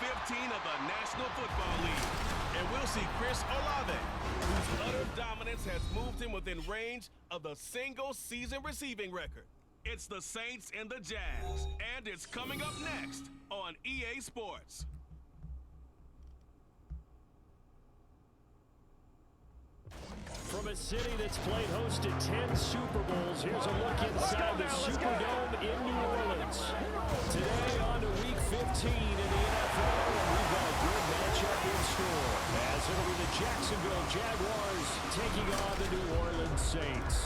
15 of the National Football League. And we'll see Chris Olave, whose utter dominance has moved him within range of the single-season receiving record. It's the Saints and the Jags, and it's coming up next on EA Sports. From a city that's played host to 10 Super Bowls, here's a look inside the Superdome in New Orleans. Today on to Week 15 in the NFL, and we've got a good matchup in store, as it'll be the Jacksonville Jaguars taking on the New Orleans Saints.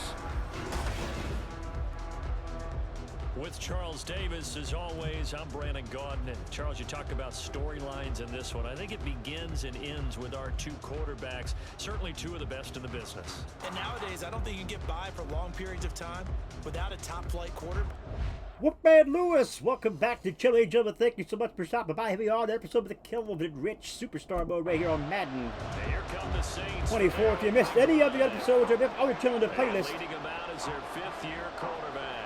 With Charles Davis, as always, I'm Brandon Gaudin. And Charles, you talk about storylines in this one. I think it begins and ends with our two quarterbacks, certainly two of the best in the business. And nowadays, I don't think you can get by for long periods of time without a top-flight quarterback. Whoop-Man Lewis, welcome back to Chili Gentlemen. Thank you so much for stopping by. Here we are, the episode with the Kelvin Rich Superstar mode right here on Madden. Here come the Saints. 24. If you missed any of the episodes, or you're chilling the playlist. Leading him out as their fifth-year quarterback.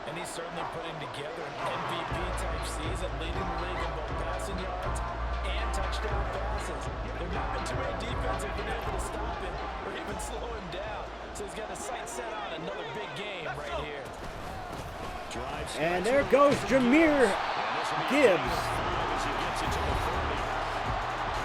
And he's certainly putting together an MVP-type season, leading the league in both passing yards and touchdown passes. There have been too many defenses have been able to stop him or even slow him down. So he's got his sights set on another big game right here. And there goes Jahmyr Gibbs.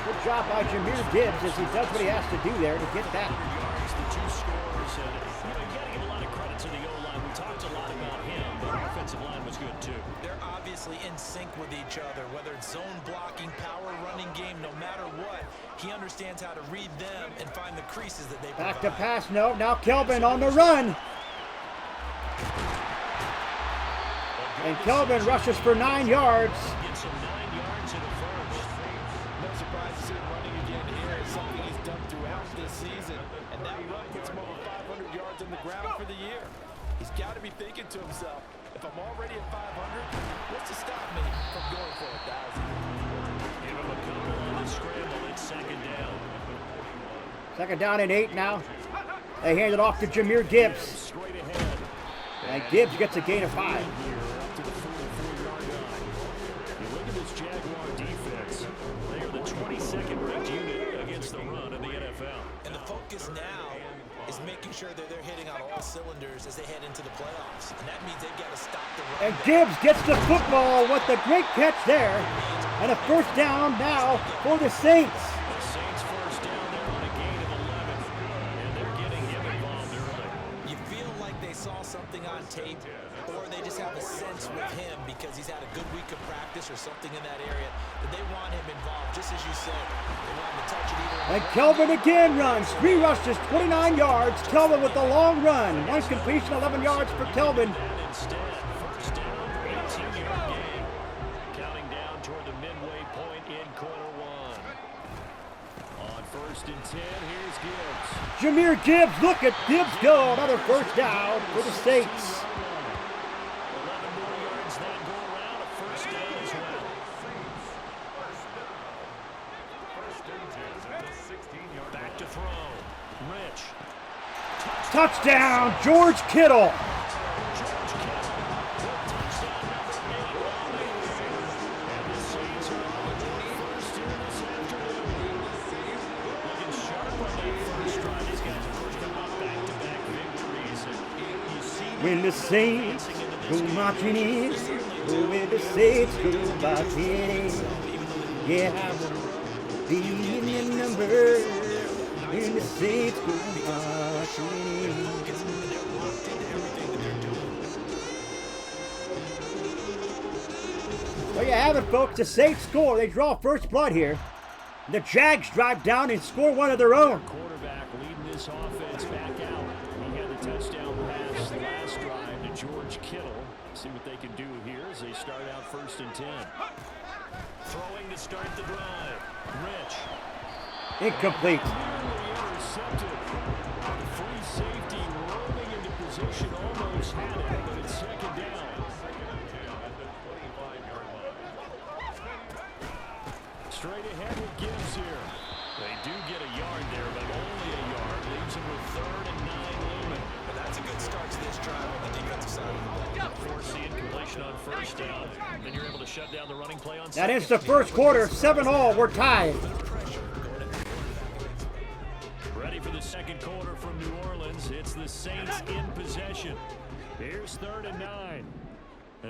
Good job by Jahmyr Gibbs as he does what he has to do there to get that. The two scores, you got to give a lot of credit to the O-line. We talked a lot about him, but the offensive line was good too. They're obviously in sync with each other, whether it's zone blocking, power running game, no matter what. He understands how to read them and find the creases that they provide. Back to pass, no. Now Kelvin on the run. And Kelvin rushes for 9 yards. Gets him 9 yards in the first. No surprise to see him running again here. It's something he's done throughout this season. And that run puts him over 500 yards on the ground for the year. He's got to be thinking to himself, if I'm already at 500, what's to stop me from going for 1,000? Give him a couple on the scramble. It's second down. Second down and 8 now. They hand it off to Jahmyr Gibbs. Straight ahead. And Gibbs gets a gain of 5. To the 44-yard line. You look at this Jaguar defense. They are the 22nd ranked unit against the run in the NFL. And the focus now is making sure that they're hitting on all cylinders as they head into the playoffs. And that means they've got to stop the run. And Gibbs gets the football with the great catch there. And a first down now for the Saints. The Saints first down there on a gain of 11. And they're getting him involved early. You feel like they saw something on tape, or they just have a sense with him because he's had a good week of practice or something in that area that they want him involved, just as you said. They want him to touch it either. And Kelvin again runs. 3 rushes, 29 yards. Kelvin with the long run. 1 completion, 11 yards for Kelvin. Instead, first down, 18-yard gain. Counting down toward the midway point in quarter one. On first and 10, here's Gibbs. Jahmyr Gibbs, look at Gibbs go. Another first down for the Saints. 11 more yards that go around, a first down as well. Back to throw. Rich. Touchdown, George Kittle. George Kittle. Touchdown number 8 on the year. And the Saints are on the board first here this afternoon. Looking sharp on that first drive. These guys, of course, come off back-to-back victories. And you see When the Saints go marching in, oh, when the Saints go marching in, yeah, I will be in your number. When the Saints go marching in. There you have it, folks. The Saints score. They draw first blood here. The Jags drive down and score one of their own. Quarterback leading this offense back out. He had the touchdown pass last drive to George Kittle. See what they can do here as they start out first and 10. Throwing to start the drive. Rich. Incomplete. Nearly intercepted. The free safety rolling into position, almost had it, but it's second down. Straight ahead with Gibbs here. They do get a yard there, but only a yard. Leaves him with 3rd and 9 looming. But that's a good start to this drive on the defensive side of the ball. Force the incompletion conversion on first down, then you're able to shut down the running play on That second. ends the first quarter, 7-all. We're tied. Ready for the second quarter from New Orleans. It's the Saints in possession. Here's 3rd and 9.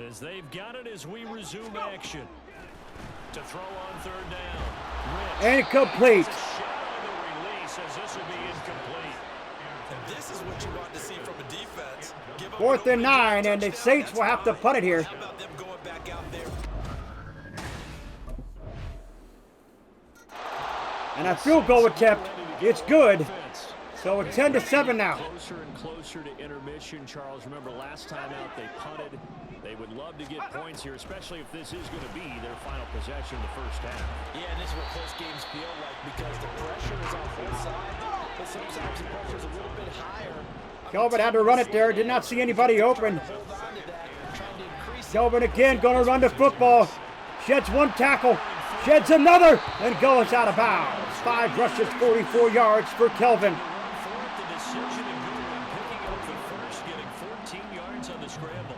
As they've got it as we resume action. To throw on 3rd down. Incomplete. It's a shot on the release as this will be incomplete. And this is what you want to see from a defense. Give up 4th and 9, and the Saints will have to punt it here. How about them going back out there? And a field goal attempt. It's good. So it's 10-7 now. Closer and closer to intermission, Charles. Remember, last time out they punted. They would love to get points here, especially if this is going to be their final possession in the first half. Yeah, and this is what close games feel like because the pressure is on both sides, but sometimes the pressure is a little bit higher. Kelvin had to run it there. Did not see anybody open. Hold on to that, trying to increase Kelvin again going to run the football. Sheds one tackle. Sheds another. And goes out of bounds. 5 rushes, 44 yards for Kelvin. Fourth, the decision and goal, picking up the first, getting 14 yards on the scramble.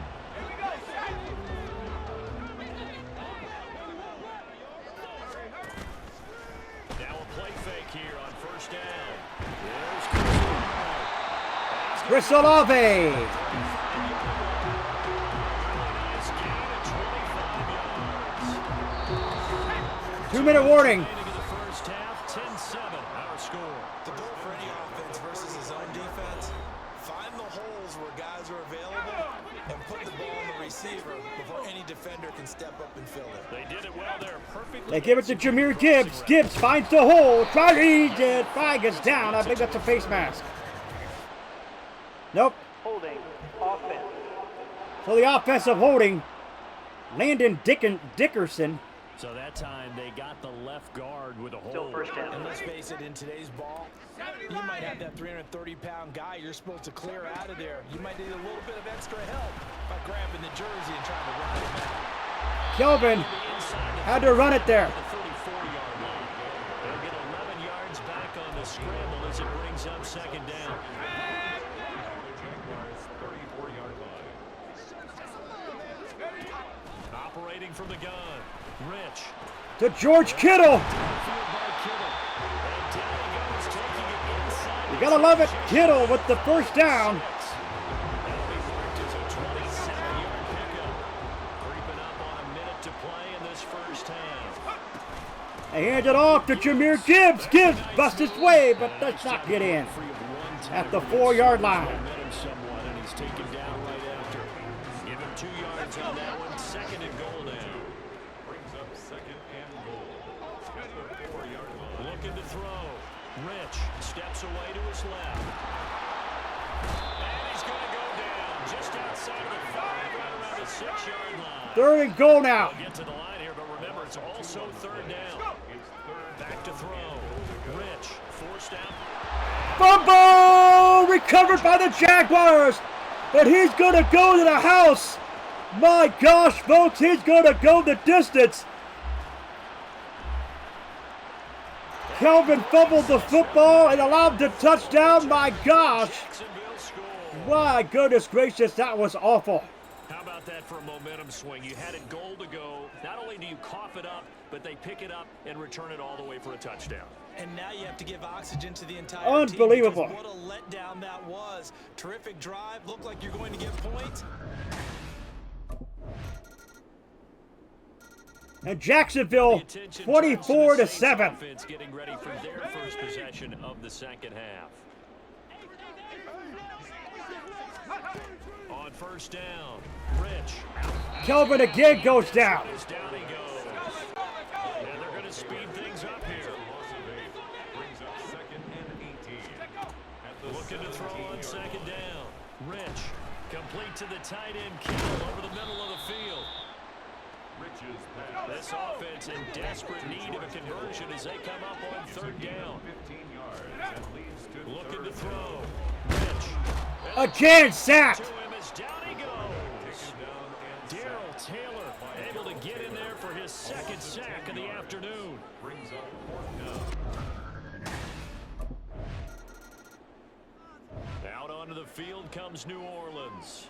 Now a play fake here on first down. There's Chris Olave. nice gain of 25 yards. 2-minute warning. Remaining in the first half, 10-7, our score. The goal for any offense versus his own defense, find the holes where guys are available and put the ball on the receiver before any defender can step up and fill it. They did it well there, perfectly. They give it to Jahmyr Gibbs. Gibbs finds the hole. Tries it. Flag is down. I think that's a face mask. Nope. Holding offense. So the offensive holding. Landon Dickerson. So that time they got the left guard with a Still hold. first And down. let's face it, in today's ball, you might have that 330-pound guy you're supposed to clear out of there. You might need a little bit of extra help by grabbing the jersey and trying to run him out. Kelvin had to run it there. The 34-yard line. They'll get 11 yards back on the scramble as it brings up second down. Operating from the gun. Rich. To George Kittle. Field by Kittle. And down he goes, taking it inside. You gotta love it. Kittle with the first down. That'll be marked as a 27-yard pickup. Creeping up on a minute to play in this first half. They hand it off to Jahmyr Gibbs. Gibbs busts his way, but does not get in. Free of one At the tackle. 4-yard line. Momentum somewhat, and he's taken down right after. Give him 2 yards on that one. Second and goal now. Brings up second and goal. At the 4-yard line. Looking to throw. Rich steps away to his left. And he's going to go down just outside of the 5, right around the 6-yard line. 3rd and goal now. They'll get to the line here, but remember, it's also 3rd down. Back to throw. Rich forced out. Fumble! Recovered by the Jaguars. But he's going to go to the house. My gosh, folks, he's going to go the distance. Kelvin fumbled the football and allowed the touchdown. My gosh. Jacksonville score. My goodness gracious, that was awful. How about that for a momentum swing? You had it goal to go. Not only do you cough it up, but they pick it up and return it all the way for a touchdown. And now you have to give oxygen to the entire Unbelievable. team. Because what a letdown that was. Terrific drive. Looked like you're going to get points. And Jacksonville, 24-7. Offense getting ready for their first possession of the second half. On first down, Rich. Kelvin again goes down. Down he goes. And they're going to speed things up here. Brings up second and 18. At the Looking to throw on second down. Rich, complete to the tight end, Kittle over the middle of the field. Rich's pass. This offense in desperate need of a conversion as they come up on 3rd down. 15 yards and leads to Looking to third throw. Rich. Again sacked. To him as down he goes. Darrell Taylor able to get in there for his second sack of the afternoon. brings up 4th down. Out onto the field comes New Orleans.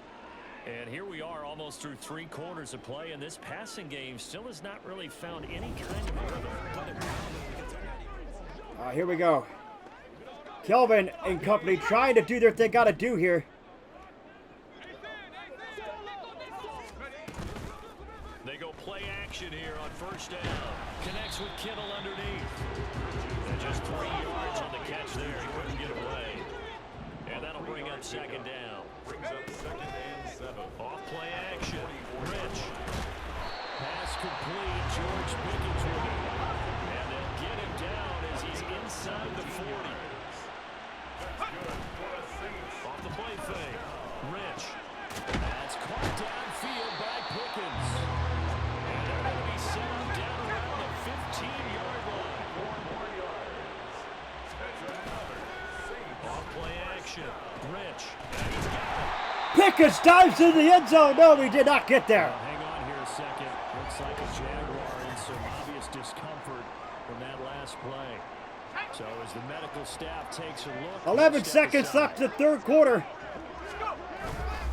And here we are almost through 3 quarters of play, and this passing game still has not really found any kind of rhythm. Here we go. Kelvin and company trying to do what they got to do here. They go play action here on first down. Connects with Kittle underneath. And just 3 yards on the catch there. He couldn't get away. And that'll bring up second down. Brings up 2nd and 7. Off play action. Rich. Pass complete. George Pickens with it. And they'll get him down as he's inside the 40. Off the play fake. Rich. That's caught downfield by Pickens. And they're going to be set up down around the 15-yard line. 4 more yards. Off play action. Rich. And he's got it. Pickens dives in the end zone. No, he did not get there. Hang on here a second. Looks like a Jaguar in some obvious discomfort from that last play. So as the medical staff takes a look. 11 seconds left in the 3rd quarter.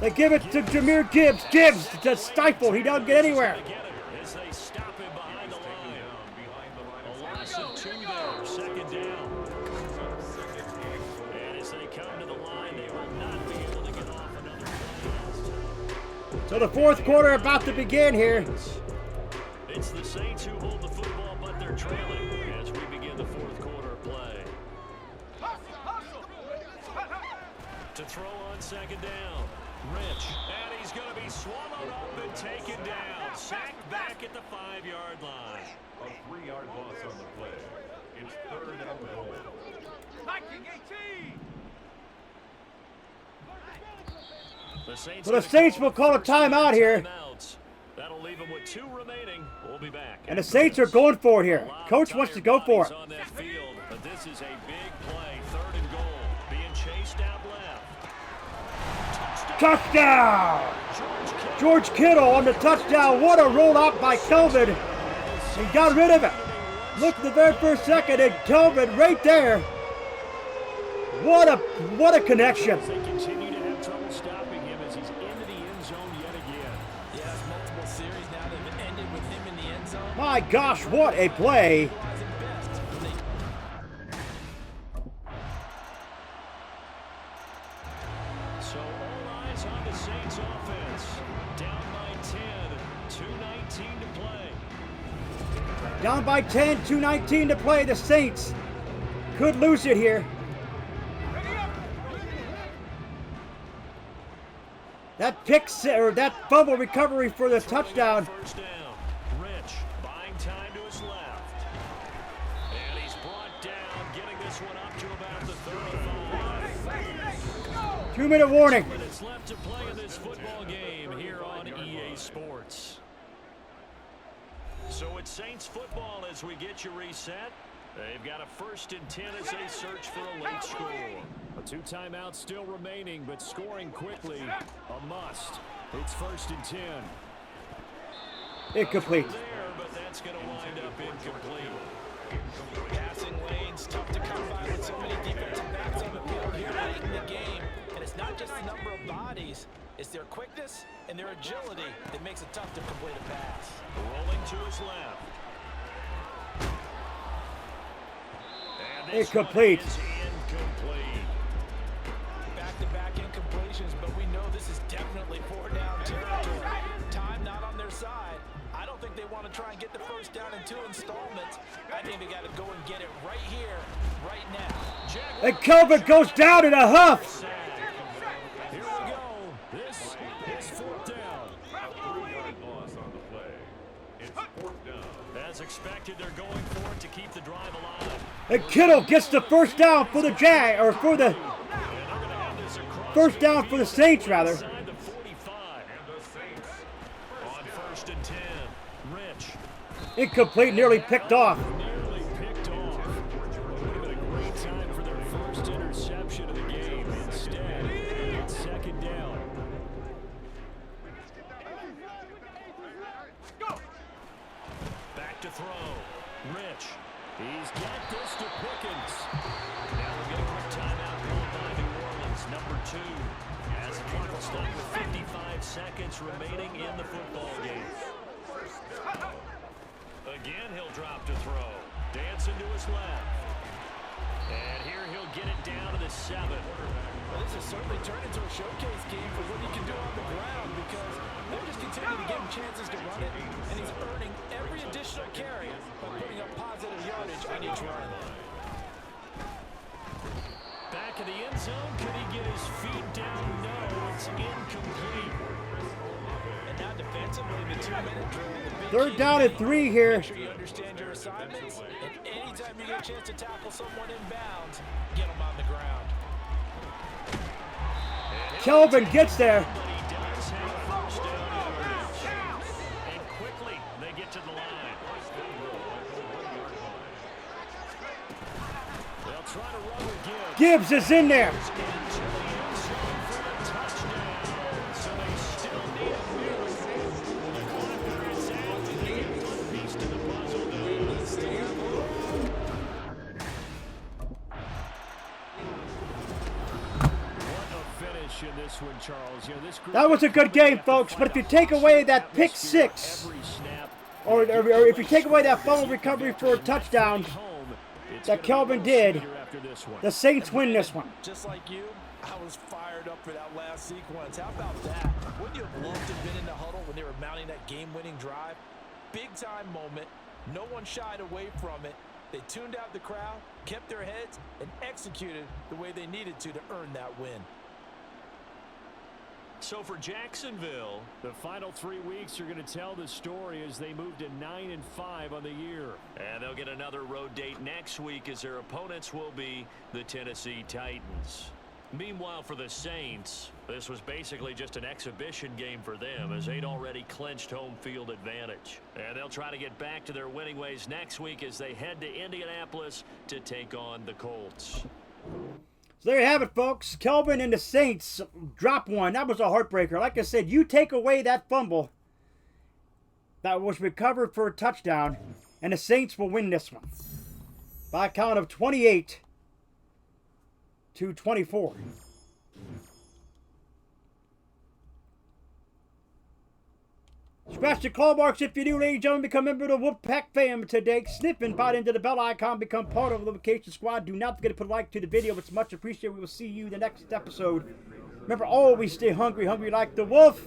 They give it to Jahmyr Gibbs. Gibbs to stifle. He doesn't get anywhere. As they stop him behind the line. A loss of 2 there. Second down. And as they come to the line, they will not be able to get off another play. So the 4th quarter about to begin here. It's the Saints who hold the football, but they're trailing as we begin the 4th quarter of play. To throw on second down. Rich. And he's going to be swallowed up and taken down. Sacked back at the 5-yard line. A 3-yard loss on the play. It's 3rd and goal. The So the Saints will call a timeout here. That'll leave them with 2 remaining. We'll be back. And the Saints are going for it here. Coach wants to go for it. On that field, but this is a big play. 3rd and goal. Being chased out left. Touchdown! George Kittle on the touchdown. What a roll out by Kelvin. He got rid of it. Look at the very first second, and Kelvin right there. What a connection. They continue to have trouble stopping him as he's into the end zone yet again. Yeah, it's multiple series now that have ended with him in the end zone. My gosh, what a play. So all eyes on the Saints offense. Down by 10, 2:19 to play. Down by 10, 2:19 to play. The Saints could lose it here. That fumble recovery for the touchdown. First down. Rich buying time to his left. And he's brought down, getting this one up to about the 35. 2-minute warning. 2 minutes left to play in this football game here on EA Sports. So it's Saints football as we get you reset. They've got a 1st and 10 as they search for a late score. 2 timeouts still remaining, but scoring quickly, a must. It's 1st and 10. Incomplete. There, but that's going to wind up incomplete. Passing lanes, tough to come by with so many defensive backs on the field here late in the game. And it's not just the number of bodies, it's their quickness and their agility that makes it tough to complete a pass. Rolling to his left. And this Incomplete. one is incomplete. Back-to-back incompletions, but we know this is definitely 4-down territory. Time not on their side. I don't think they want to try and get the first down in 2 installments. I think they got to go and get it right here, right now. And Kelvin goes down in a huff. Here we go. This is 4th down. A 3-yard loss on the play. It's 4th down. As expected, they're going for it to keep the drive alive. And Kittle gets the first down for the for the first down for the Saints, rather. Inside the 45. And the Saints On 1st and 10. Rich. Incomplete, nearly picked off. Nearly picked off. Would have been a great time for their first interception of the game. Instead, it's 2nd down. Back to throw. Rich. He's got this to Pickens. Now we'll get a quick timeout called by New Orleans. Number 2 2. As the clock will stop with 55 seconds remaining in the football game. Again, he'll drop to throw. Dancing to his left. And here he'll get it down to the 7. Well, this has certainly turned into a showcase game for what he can do on the ground because they're just continuing to give him chances to run it, and he's earning every additional carry by putting up positive yardage on each run. Back in the end zone, can he get his feet down? No, it's incomplete. And now defensively, the 2-minute drill. Third down and 3 here. Make sure you understand your assignments, and anytime you get a chance to tackle someone in bounds, get them on the ground. Kelvin gets there. But he does have first down yardage. And quickly, they get to the line. They'll try to run with Gibbs. Gibbs is in there. Into the end zone for a touchdown. So they still need a miracle. The clock runs out, and they get one piece to the puzzle to be able to stay up. In this one, Charles. You know, this group That was a good game, folks. But if you take away that pick 6, or if you take away that fumble recovery for a touchdown that Kelvin did, the Saints win this one. Just like you, I was fired up for that last sequence. How about that? Wouldn't you have loved to have been in the huddle when they were mounting that game-winning drive? Big-time moment. No one shied away from it. They tuned out the crowd, kept their heads, and executed the way they needed to earn that win. So for Jacksonville, the final 3 weeks are going to tell the story as they move to 9-5 on the year. And they'll get another road date next week as their opponents will be the Tennessee Titans. Meanwhile, for the Saints, this was basically just an exhibition game for them as they'd already clinched home field advantage. And they'll try to get back to their winning ways next week as they head to Indianapolis to take on the Colts. So there you have it, folks. Kelvin and the Saints drop one. That was a heartbreaker. Like I said, you take away that fumble that was recovered for a touchdown, and the Saints will win this one by a count of 28-24. Scratch the claw marks if you do, ladies and gentlemen. Become a member of the Wolfpack fam today. Snip and bite into the bell icon. Become part of the Vacation Squad. Do not forget to put a like to the video. It's much appreciated. We will see you in the next episode. Remember, always stay hungry. Hungry like the wolf.